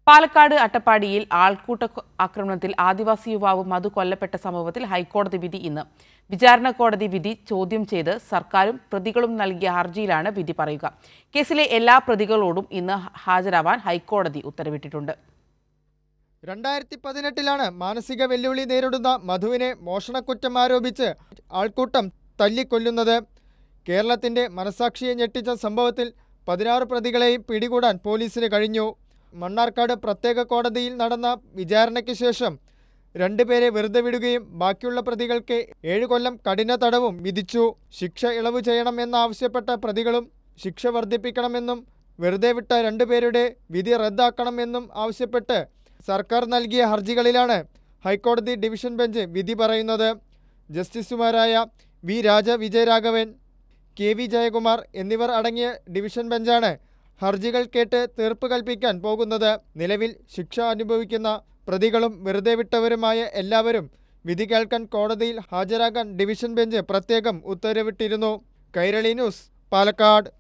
പാലക്കാട് അട്ടപ്പാടിയിൽ ആൾക്കൂട്ട ആക്രമണത്തിൽ ആദിവാസി യുവാവ് മധു കൊല്ലപ്പെട്ട സംഭവത്തിൽ ഹൈക്കോടതി വിധി ഇന്ന്. വിചാരണ കോടതി വിധി ചോദ്യം ചെയ്ത് സർക്കാരും പ്രതികളും നൽകിയ ഹർജിയിലാണ് വിധി പറയുക. കേസിലെ എല്ലാ പ്രതികളോടും ഇന്ന് ഹാജരാവാൻ ഹൈക്കോടതി ഉത്തരവിട്ടിട്ടുണ്ട്. 2018 മാനസിക വെല്ലുവിളി നേരിടുന്ന മധുവിനെ മോഷണക്കുറ്റം ആരോപിച്ച് ആൾക്കൂട്ടം തല്ലിക്കൊല്ലുന്നത്. കേരളത്തിന്റെ മനസാക്ഷിയെ ഞെട്ടിച്ച സംഭവത്തിൽ 16 പ്രതികളെയും പിടികൂടാൻ പോലീസിന് കഴിഞ്ഞു. മണ്ണാർക്കാട് പ്രത്യേക കോടതിയിൽ നടന്ന വിചാരണയ്ക്ക് ശേഷം 2 പേരെ വെറുതെ വിടുകയും ബാക്കിയുള്ള പ്രതികൾക്ക് 7 കൊല്ലം കഠിന തടവും വിധിച്ചു. ശിക്ഷ ഇളവ് ചെയ്യണമെന്നാവശ്യപ്പെട്ട പ്രതികളും ശിക്ഷ വർദ്ധിപ്പിക്കണമെന്നും വെറുതെ വിട്ട 2 പേരുടെ വിധി റദ്ദാക്കണമെന്നും ആവശ്യപ്പെട്ട് സർക്കാർ നൽകിയ ഹർജികളിലാണ് ഹൈക്കോടതി ഡിവിഷൻ ബെഞ്ച് വിധി പറയുന്നത്. ജസ്റ്റിസുമാരായ വി രാജ വിജയരാഘവൻ, കെ വി ജയകുമാർ എന്നിവർ അടങ്ങിയ ഡിവിഷൻ ബെഞ്ചാണ് ഹർജികൾ കേട്ട് തീർപ്പ് കൽപ്പിക്കാൻ പോകുന്നത്. നിലവിൽ ശിക്ഷ അനുഭവിക്കുന്ന പ്രതികളും വെറുതെ വിട്ടവരുമായ എല്ലാവരും വിധി കേൾക്കാൻ കോടതിയിൽ ഹാജരാകാൻ ഡിവിഷൻ ബെഞ്ച് പ്രത്യേകം ഉത്തരവിട്ടിരുന്നു. കൈരളി ന്യൂസ്, പാലക്കാട്.